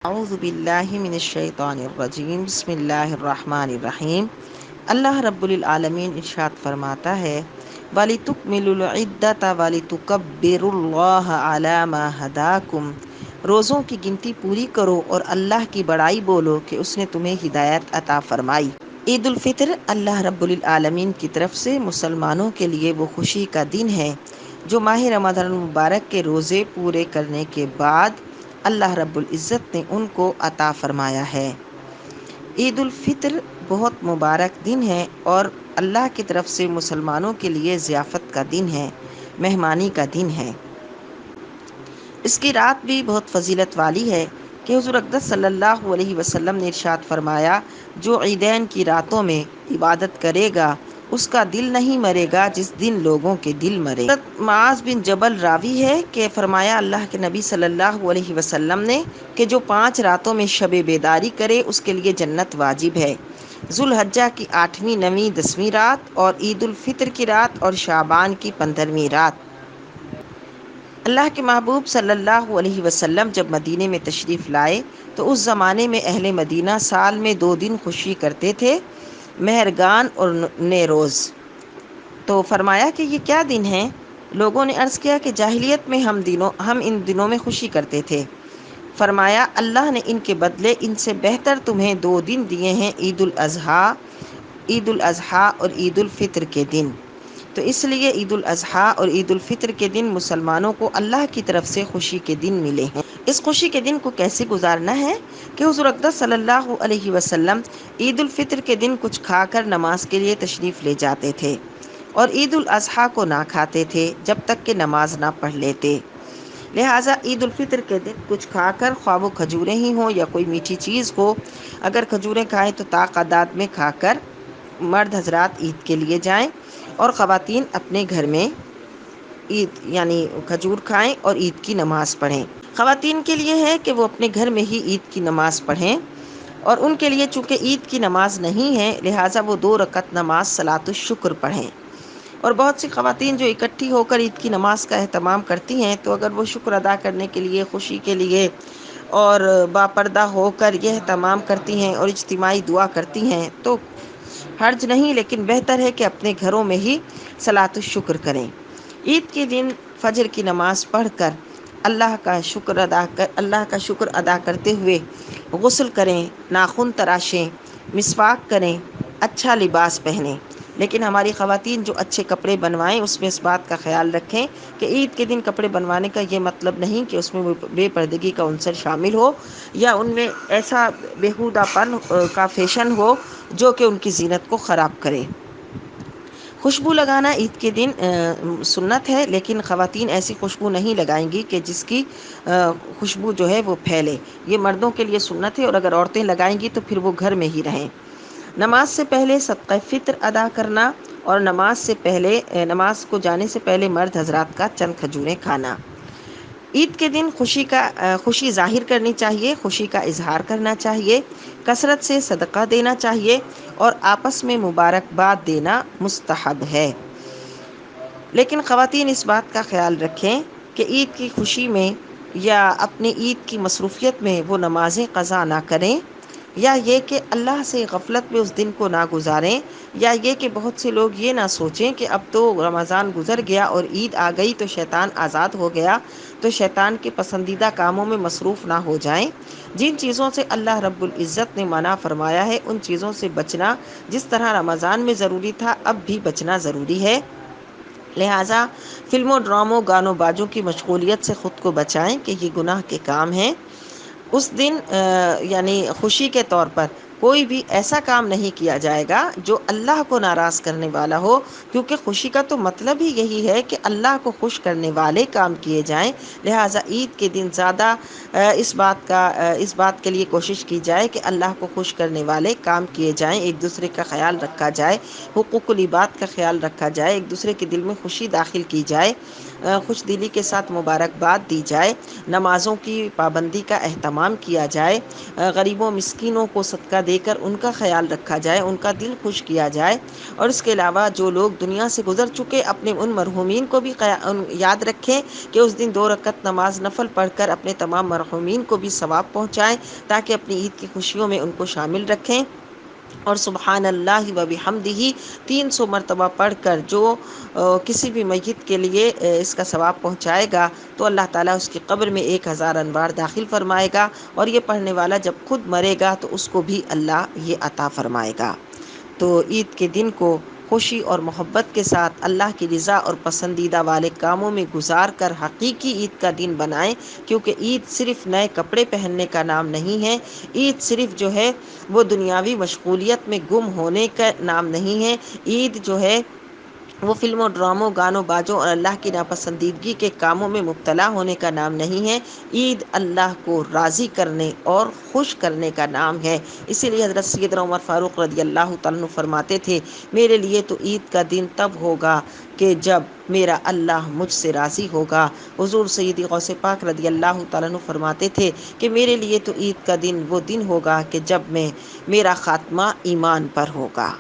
اعوذ باللہ من الشیطان الرجیم بسم اللہ الرحمن الرحیم۔ اللہ رب العالمین ارشاد فرماتا ہے وَلِتُكْمِلُوا الْعِدَّةَ وَلِتُكَبِّرُوا اللَّهَ عَلَى مَا هَدَاكُمْ۔ روزوں کی گنتی پوری کرو اور اللہ کی بڑائی بولو کہ اس نے تمہیں ہدایت عطا فرمائی۔ عید الفطر اللہ رب العالمین کی طرف سے مسلمانوں کے لیے وہ خوشی کا دن ہے جو ماہ رمضان المبارک کے روزے پورے کرنے کے بعد اللہ رب العزت نے ان کو عطا فرمایا ہے۔ عید الفطر بہت مبارک دن ہے اور اللہ کی طرف سے مسلمانوں کے لیے ضیافت کا دن ہے، مہمانی کا دن ہے۔ اس کی رات بھی بہت فضیلت والی ہے کہ حضور اقدس صلی اللہ علیہ وسلم نے ارشاد فرمایا جو عیدین کی راتوں میں عبادت کرے گا اس کا دل نہیں مرے گا جس دن لوگوں کے دل مرے۔ حضرت معاذ بن جبل راوی ہے کہ فرمایا اللہ کے نبی صلی اللہ علیہ وسلم نے کہ جو 5 راتوں میں شب بیداری کرے اس کے لیے جنت واجب ہے۔ ذوالحجہ کی 8ویں، 9ویں، 10ویں رات اور عید الفطر کی رات اور شعبان کی 15ویں رات۔ اللہ کے محبوب صلی اللہ علیہ وسلم جب مدینے میں تشریف لائے تو اس زمانے میں اہل مدینہ سال میں 2 دن خوشی کرتے تھے، مہرگان اور نیروز۔ تو فرمایا کہ یہ کیا دن ہیں؟ لوگوں نے عرض کیا کہ جاہلیت میں ہم ان دنوں میں خوشی کرتے تھے۔ فرمایا اللہ نے ان کے بدلے ان سے بہتر تمہیں 2 دن دیے ہیں، عید الاضحیٰ اور عید الفطر کے دن۔ تو اس لیے عید الاضحیٰ اور عید الفطر کے دن مسلمانوں کو اللہ کی طرف سے خوشی کے دن ملے ہیں۔ اس خوشی کے دن کو کیسے گزارنا ہے کہ حضور اقدس صلی اللہ علیہ وسلم عید الفطر کے دن کچھ کھا کر نماز کے لیے تشریف لے جاتے تھے اور عید الاضحیٰ کو نہ کھاتے تھے جب تک کہ نماز نہ پڑھ لیتے۔ لہٰذا عید الفطر کے دن کچھ کھا کر، خواہ وہ کھجوریں ہی ہوں یا کوئی میٹھی چیز ہو، اگر کھجوریں کھائیں تو تعداد میں کھا کر مرد حضرات عید کے لیے جائیں اور خواتین اپنے گھر میں عید یعنی کھجور کھائیں اور عید کی نماز پڑھیں۔ خواتین کے لیے ہے کہ وہ اپنے گھر میں ہی عید کی نماز پڑھیں اور ان کے لیے چونکہ عید کی نماز نہیں ہے لہٰذا وہ 2 رکعت نماز صلاۃ الشکر پڑھیں۔ اور بہت سی خواتین جو اکٹھی ہو کر عید کی نماز کا اہتمام کرتی ہیں تو اگر وہ شکر ادا کرنے کے لیے، خوشی کے لیے اور باپردہ ہو کر یہ اہتمام کرتی ہیں اور اجتماعی دعا کرتی ہیں تو حرج نہیں، لیکن بہتر ہے کہ اپنے گھروں میں ہی صلاۃ الشکر کریں۔ عید کے دن فجر کی نماز پڑھ کر اللہ کا شکر ادا کرتے ہوئے غسل کریں، ناخن تراشیں، مسواک کریں، اچھا لباس پہنیں۔ لیکن ہماری خواتین جو اچھے کپڑے بنوائیں اس میں اس بات کا خیال رکھیں کہ عید کے دن کپڑے بنوانے کا یہ مطلب نہیں کہ اس میں بے پردگی کا عنصر شامل ہو یا ان میں ایسا بیہودہ پن کا فیشن ہو جو کہ ان کی زینت کو خراب کرے۔ خوشبو لگانا عید کے دن سنت ہے، لیکن خواتین ایسی خوشبو نہیں لگائیں گی کہ جس کی خوشبو جو ہے وہ پھیلے۔ یہ مردوں کے لیے سنت ہے اور اگر عورتیں لگائیں گی تو پھر وہ گھر میں ہی رہیں۔ نماز سے پہلے صدقہ فطر ادا کرنا اور نماز کو جانے سے پہلے مرد حضرات کا چند کھجوریں کھانا۔ عید کے دن خوشی ظاہر کرنی چاہیے، خوشی کا اظہار کرنا چاہیے، کثرت سے صدقہ دینا چاہیے اور آپس میں مبارکباد دینا مستحب ہے۔ لیکن خواتین اس بات کا خیال رکھیں کہ عید کی خوشی میں یا اپنی عید کی مصروفیت میں وہ نمازیں قضا نہ کریں یا یہ کہ اللہ سے غفلت میں اس دن کو نہ گزاریں یا یہ کہ بہت سے لوگ یہ نہ سوچیں کہ اب تو رمضان گزر گیا اور عید آ گئی تو شیطان آزاد ہو گیا، تو شیطان کے پسندیدہ کاموں میں مصروف نہ ہو جائیں۔ جن چیزوں سے اللہ رب العزت نے منع فرمایا ہے ان چیزوں سے بچنا جس طرح رمضان میں ضروری تھا اب بھی بچنا ضروری ہے۔ لہٰذا فلموں، ڈراموں، گانوں بازوں کی مشغولیت سے خود کو بچائیں کہ یہ گناہ کے کام ہیں۔ اس دن یعنی خوشی کے طور پر کوئی بھی ایسا کام نہیں کیا جائے گا جو اللہ کو ناراض کرنے والا ہو، کیونکہ خوشی کا تو مطلب ہی یہی ہے کہ اللہ کو خوش کرنے والے کام کیے جائیں۔ لہٰذا عید کے دن زیادہ اس بات کے لیے کوشش کی جائے کہ اللہ کو خوش کرنے والے کام کیے جائیں، ایک دوسرے کا خیال رکھا جائے، حقوق العباد کا خیال رکھا جائے، ایک دوسرے کے دل میں خوشی داخل کی جائے، خوش دلی کے ساتھ مبارکباد دی جائے، نمازوں کی پابندی کا اہتمام کیا جائے، غریبوں مسکینوں کو صدقہ دے کر ان کا خیال رکھا جائے، ان کا دل خوش کیا جائے، اور اس کے علاوہ جو لوگ دنیا سے گزر چکے اپنے ان مرحومین کو بھی یاد رکھیں کہ اس دن 2 رکعت نماز نفل پڑھ کر اپنے تمام مرحومین کو بھی ثواب پہنچائیں، تاکہ اپنی عید کی خوشیوں میں ان کو شامل رکھیں۔ اور سبحان اللہ و بحمدہ 300 مرتبہ پڑھ کر جو کسی بھی میت کے لیے اس کا ثواب پہنچائے گا تو اللہ تعالیٰ اس کی قبر میں 1000 انوار داخل فرمائے گا، اور یہ پڑھنے والا جب خود مرے گا تو اس کو بھی اللہ یہ عطا فرمائے گا۔ تو عید کے دن کو خوشی اور محبت کے ساتھ اللہ کی رضا اور پسندیدہ والے کاموں میں گزار کر حقیقی عید کا دن بنائیں، کیونکہ عید صرف نئے کپڑے پہننے کا نام نہیں ہے، عید صرف جو ہے وہ دنیاوی مشغولیت میں گم ہونے کا نام نہیں ہے، عید جو ہے وہ فلموں، ڈراموں، گانوں بازوں اور اللہ کی ناپسندیدگی کے کاموں میں مبتلا ہونے کا نام نہیں ہے، عید اللہ کو راضی کرنے اور خوش کرنے کا نام ہے۔ اسی لیے حضرت سیدنا عمر فاروق رضی اللہ تعالیٰ عنہ فرماتے تھے، میرے لیے تو عید کا دن تب ہوگا کہ جب میرا اللہ مجھ سے راضی ہوگا۔ حضور سیدی غوث پاک رضی اللہ تعالیٰ عنہ فرماتے تھے کہ میرے لیے تو عید کا دن وہ دن ہوگا کہ جب میرا خاتمہ ایمان پر ہوگا۔